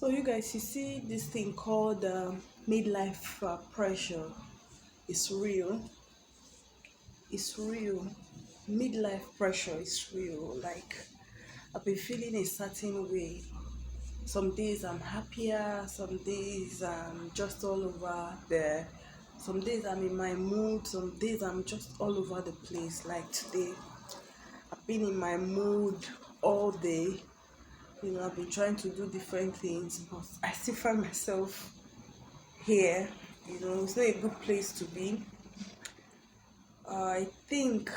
So you guys, you see this thing called midlife pressure. It's real. It's real. Midlife pressure is real. Like I've been feeling a certain way. Some days I'm happier. Some days I'm just all over there. Some days I'm in my mood. Some days I'm just all over the place. Like today, I've been in my mood all day. I've been trying to do different things, but I still find myself here. It's not a good place to be. I think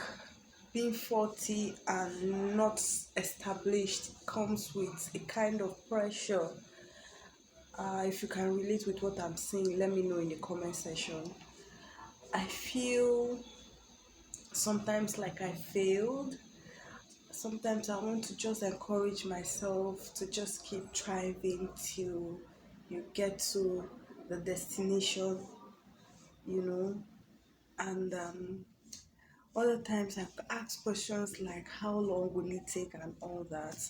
being 40 and not established comes with a kind of pressure. If you can relate with what I'm saying, let me know in the comment section. I feel sometimes like I failed. Sometimes I want to just encourage myself to just keep striving till you get to the destination, you know. And other times I've asked questions like how long will it take and all that.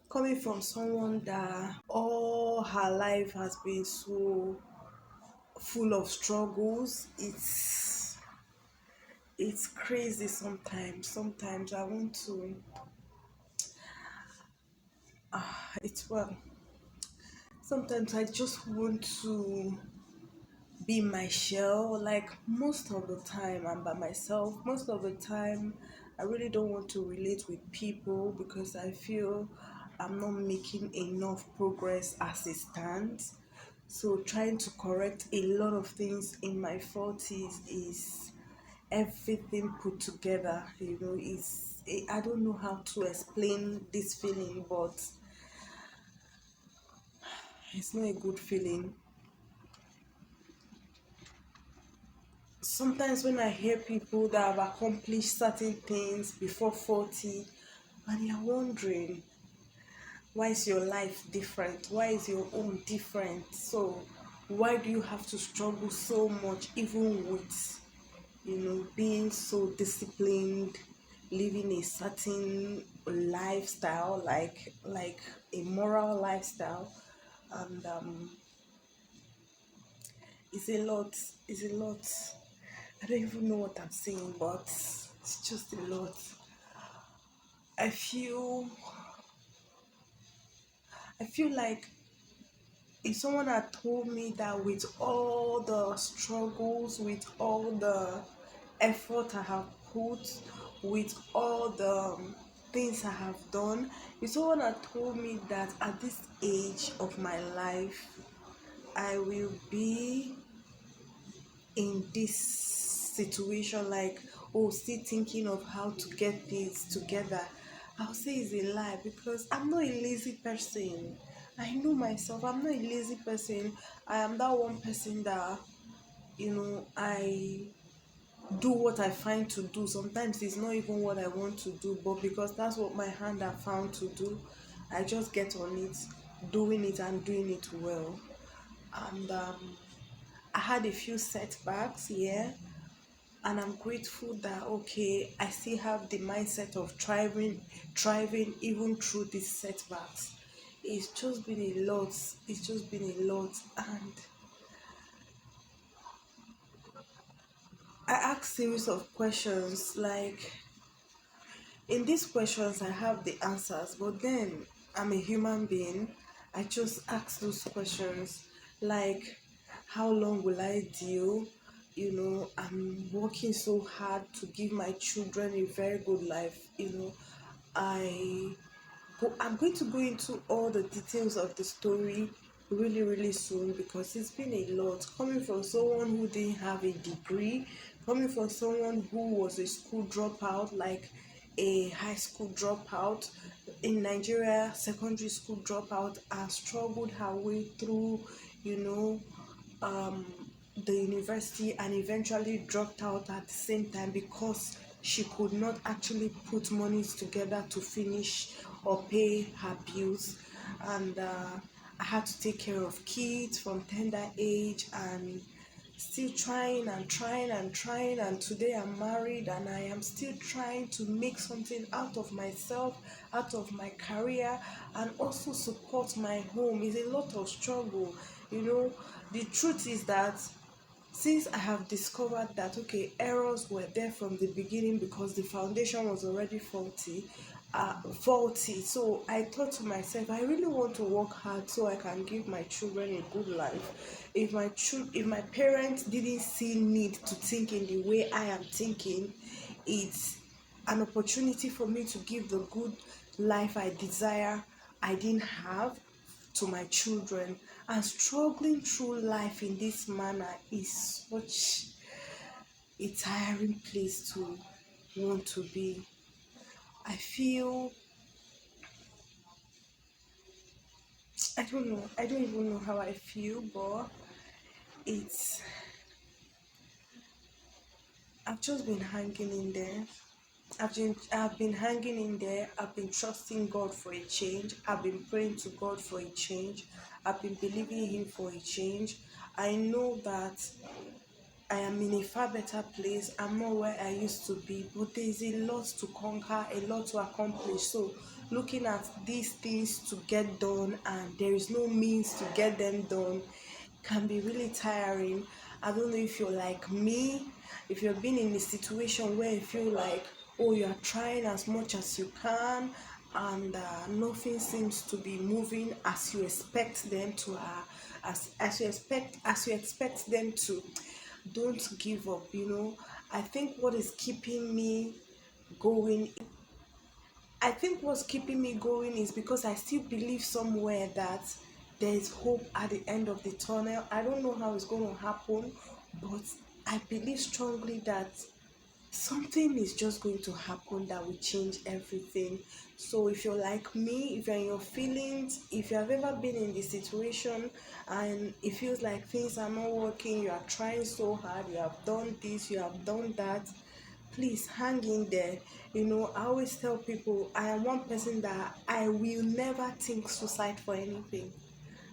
Coming from someone that all her life has been so full of struggles, it's crazy sometimes. Sometimes I want to it's well sometimes I just want to be my shell. Like most of the time I'm by myself. Most of the time I really don't want to relate with people because I feel I'm not making enough progress as it stands. So trying to correct a lot of things in my 40s is everything put together. I don't know how to explain this feeling, but it's not a good feeling. Sometimes when I hear people that have accomplished certain things before 40 and you're wondering, why is your life different? Why is your own different? So why do you have to struggle so much even with being so disciplined, living a certain lifestyle, like a moral lifestyle? And it's a lot. It's a lot. I don't even know what I'm saying, but it's just a lot. I feel I feel like if someone had told me that with all the struggles, with all the effort I have put, with all the things I have done, if someone had told me that at this age of my life I will be in this situation, like, oh, still thinking of how to get things together, I'll say it's a lie because I'm not a lazy person. I know myself, I'm not a lazy person. I am that one person that I do what I find to do. Sometimes it's not even what I want to do, but because that's what my hand have found to do, I just get on it, doing it and doing it well. And I had a few setbacks, yeah, and I'm grateful that okay, I still have the mindset of thriving even through these setbacks. It's just been a lot. It's just been a lot, and I ask series of questions. Like in these questions, I have the answers, but then I'm a human being. I just ask those questions, like how long will I deal? I'm working so hard to give my children a very good life. I I'm going to go into all the details of the story really, really soon because it's been a lot. Coming from someone who didn't have a degree, coming from someone who was a school dropout, like a high school dropout in Nigeria, secondary school dropout, and struggled her way through, you know, um, the university and eventually dropped out at the same time because she could not actually put monies together to finish or pay her bills. And I had to take care of kids from tender age and still trying and trying and trying, and today I'm married and I am still trying to make something out of myself, out of my career, and also support my home. It's a lot of struggle, you know. The truth is that since I have discovered that okay, errors were there from the beginning because the foundation was already faulty. So I thought to myself, I really want to work hard so I can give my children a good life. If my parents didn't see need to think in the way I am thinking, it's an opportunity for me to give the good life I desire I didn't have to my children. And struggling through life in this manner is such a tiring place to want to be. I feel, I don't know, I don't even know how I feel, but it's, I've just been hanging in there. I've been hanging in there. I've been trusting God for a change. I've been praying to God for a change. I've been believing Him for a change. I know that I am in a far better place. I'm not where I used to be, but there's a lot to conquer, a lot to accomplish. So, looking at these things to get done, and there is no means to get them done, can be really tiring. I don't know if you're like me, if you've been in a situation where you feel like, oh, you are trying as much as you can, and nothing seems to be moving as you expect them to, as you expect them to. Don't give up, you know. I think what is keeping me going, I think what's keeping me going is because I still believe somewhere that there is hope at the end of the tunnel. I don't know how it's going to happen, but I believe strongly that something is just going to happen that will change everything. So if you're like me, if you're in your feelings, if you have ever been in this situation and it feels like things are not working, you are trying so hard, you have done this, you have done that, please hang in there. You know, I always tell people I am one person that I will never think suicide for anything.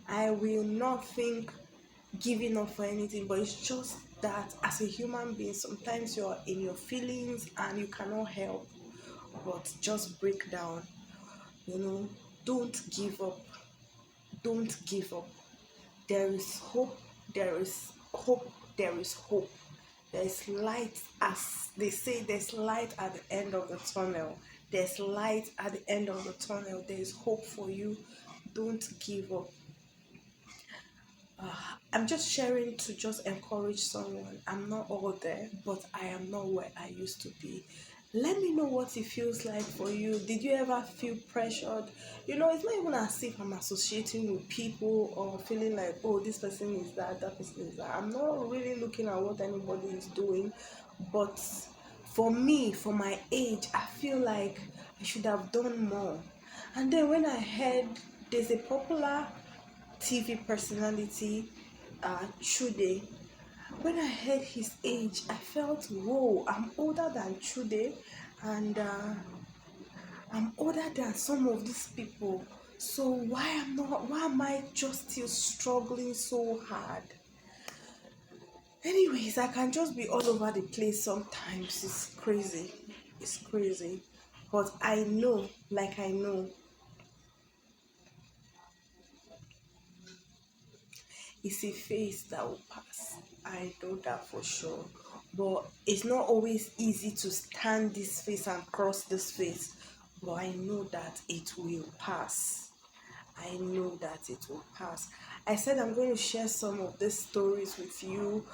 I will not think giving up for anything, but it's just that as a human being, sometimes you're in your feelings and you cannot help but just break down. You know, don't give up. Don't give up. There is hope. There is hope. There is hope. There is light, as they say, there's light at the end of the tunnel. There's light at the end of the tunnel. There is hope for you. Don't give up. I'm just sharing to just encourage someone. I'm not all there, but I am not where I used to be. Let me know what it feels like for you. Did you ever feel pressured? You know, it's not even as if I'm associating with people or feeling like, oh, this person is that, that person is that. I'm not really looking at what anybody is doing, but for me, for my age, I feel like I should have done more. And then when I heard there's a popular TV personality, Chude. When I heard his age, I felt, whoa, I'm older than Chude, and I'm older than some of these people. So why am I just still struggling so hard? Anyways, I can just be all over the place sometimes. It's crazy. It's crazy. But I know, like I know, it's a phase that will pass. I know that for sure. But it's not always easy to stand this phase and cross this phase. But I know that it will pass. I know that it will pass. I said I'm going to share some of these stories with you,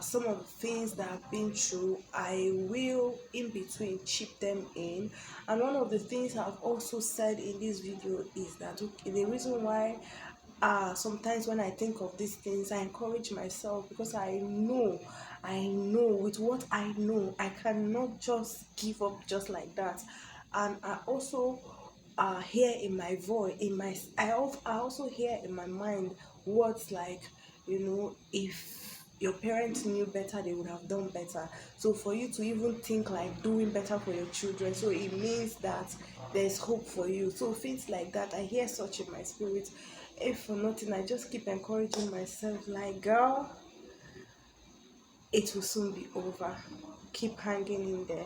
some of the things that I've been through. I will, in between, chip them in. And one of the things I've also said in this video is that okay, the reason why sometimes when I think of these things, I encourage myself because I know with what I know, I cannot just give up just like that. And I also hear in my voice, I also hear in my mind words like, you know, if your parents knew better, they would have done better. So for you to even think like doing better for your children, so it means that there's hope for you. So things like that, I hear such in my spirit. If for nothing, I just keep encouraging myself, like, girl, it will soon be over. Keep hanging in there.